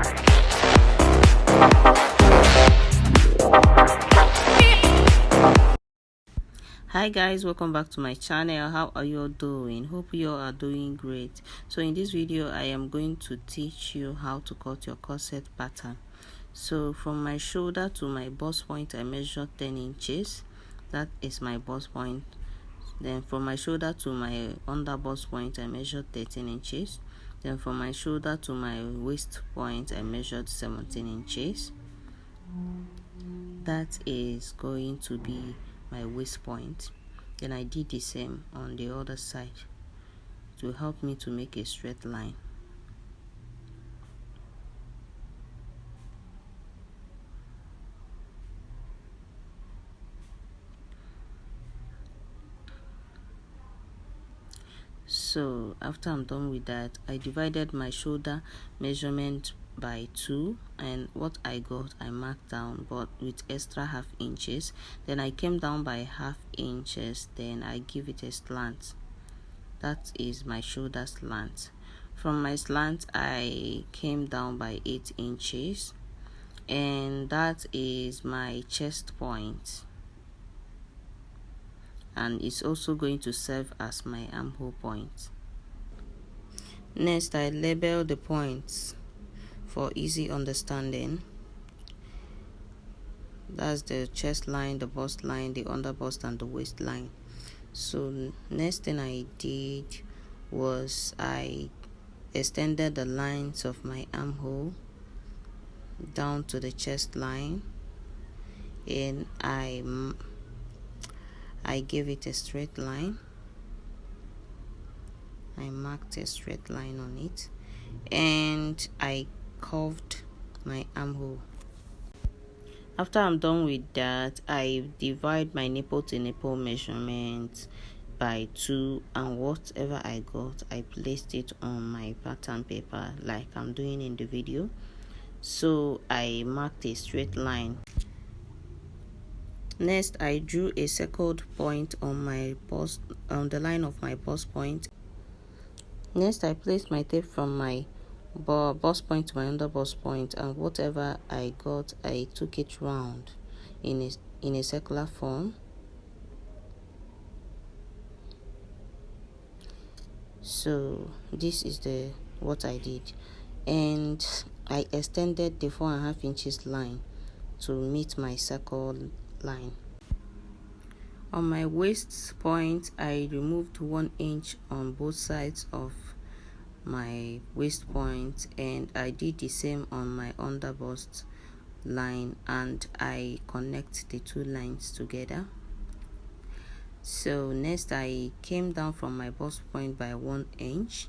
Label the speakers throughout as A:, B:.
A: Hi guys, welcome back to my channel. How are you all doing? Hope you all are doing great. So in this video I am going to teach you how to cut your corset pattern. So from my shoulder to my bust point I measure 10 inches. That is my bust point. Then from my shoulder to my under bust point I measured 13 inches. Then from my shoulder to my waist point I measured 17 inches. That is going to be my waist point. Then I did the same on the other side to help me to make a straight line. So after I'm done with that, I divided my shoulder measurement by 2, and what I got I marked down, but with extra half inches. Then I came down by half inches, then I give it a slant. That is my shoulder slant. From my slant I came down by 8 inches, and that is my chest point, and it's also going to serve as my armhole point. Next I label the points for easy understanding. That's the chest line, the bust line, the under bust, and the waist line. So next thing I did was I extended the lines of my armhole down to the chest line, and I gave it a straight line. I marked a straight line on it, and I curved my armhole. After I'm done with that, I divide my nipple to nipple measurement by 2, and whatever I got I placed it on my pattern paper like I'm doing in the video. So I marked a straight line. Next I drew a circled point on my bust, on the line of my bust point. Next I placed my tape from my bust point to my under bust point, and whatever I got I took it round in a circular form. So this is what I did, and I extended the 4.5 inches line to meet my circle line. On my waist point I removed 1 inch on both sides of my waist point, and I did the same on my under bust line, and I connect the 2 lines together. So next I came down from my bust point by 1 inch,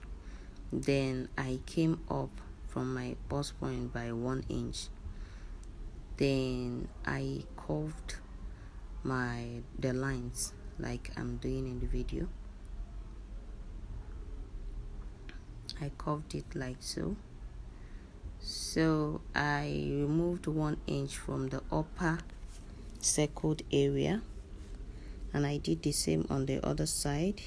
A: then I came up from my bust point by 1 inch, then I curved the lines like I'm doing in the video. I curved it like so. So I removed 1 inch from the upper circled area, and I did the same on the other side.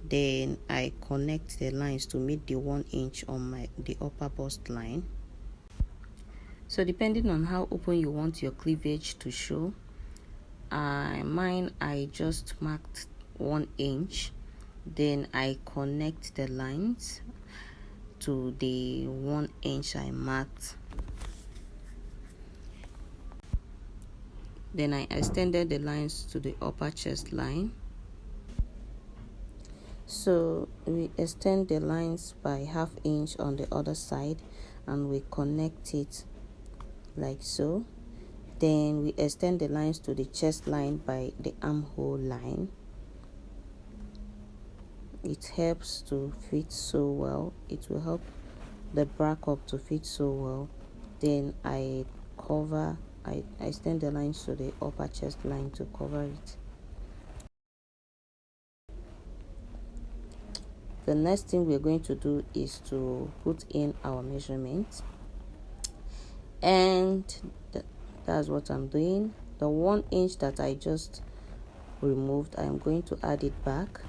A: Then I connect the lines to meet the 1 inch on the upper bust line. So depending on how open you want your cleavage to show, mine I just marked 1 inch, then I connect the lines to the 1 inch I marked. Then I extended the lines to the upper chest line. So we extend the lines by half inch on the other side, and we connect it like so. Then we extend the lines to the chest line by the armhole line. It helps to fit so well. It will help the back up to fit so well. Then I extend the lines to the upper chest line to cover it. The next thing we're going to do is to put in our measurements, and that's what I'm doing. The 1 inch that I just removed, I'm going to add it back,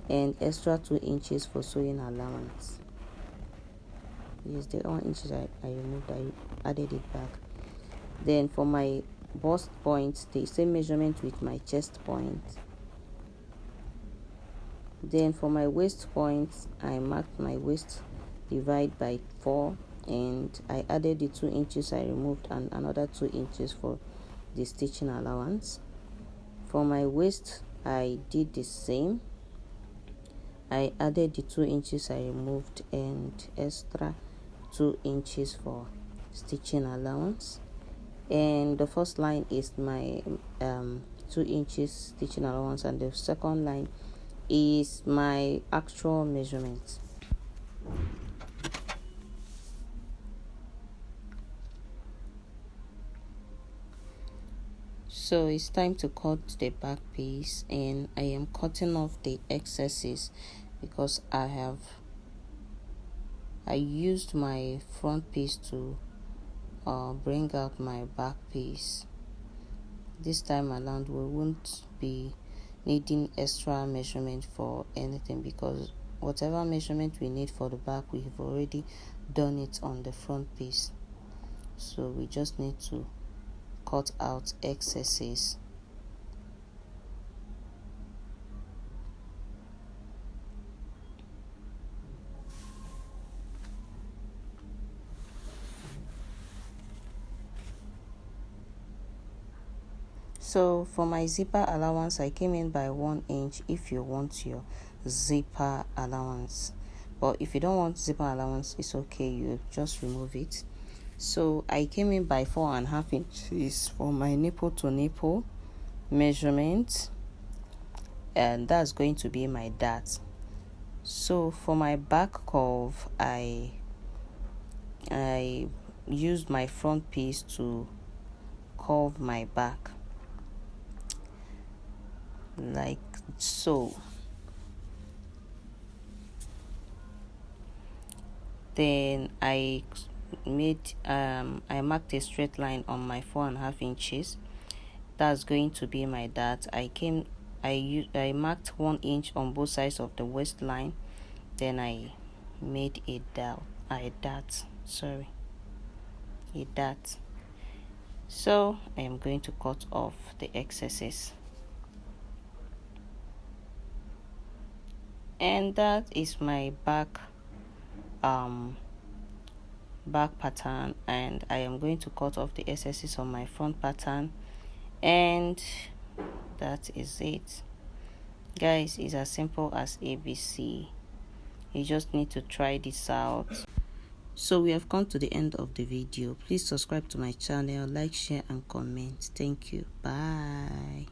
A: and extra 2 inches for sewing allowance. Yes, the 1 inches I removed, I added it back. Then for my bust point, the same measurement with my chest point. Then for my waist point, I marked my waist divide by 4, and I added the 2 inches I removed and another 2 inches for the stitching allowance. For my waist, I did the same. I added the 2 inches I removed and extra 2 inches for stitching allowance. And the first line is my 2 inches stitching allowance, and the second line is my actual measurement. So it's time to cut the back piece, and I am cutting off the excesses because I used my front piece to bring out my back piece. This time around we won't be needing extra measurement for anything, because whatever measurement we need for the back, we've already done it on the front piece. So we just need to cut out excesses. So for my zipper allowance, I came in by 1 inch if you want your zipper allowance. But if you don't want zipper allowance, it's okay, you just remove it. So I came in by 4.5 inches for my nipple to nipple measurement, and that's going to be my dart. So for my back curve, I used my front piece to curve my back like so. Then I marked a straight line on my 4.5 inches. That's going to be my dart. I marked 1 inch on both sides of the waistline. Then I made a dart. So I am going to cut off the excesses. And that is my back pattern, and I am going to cut off the excesses on my front pattern, and that is it, guys. It's as simple as ABC. You just need to try this out. So we have come to the end of the video. Please subscribe to my channel, like, share and comment. Thank you. Bye.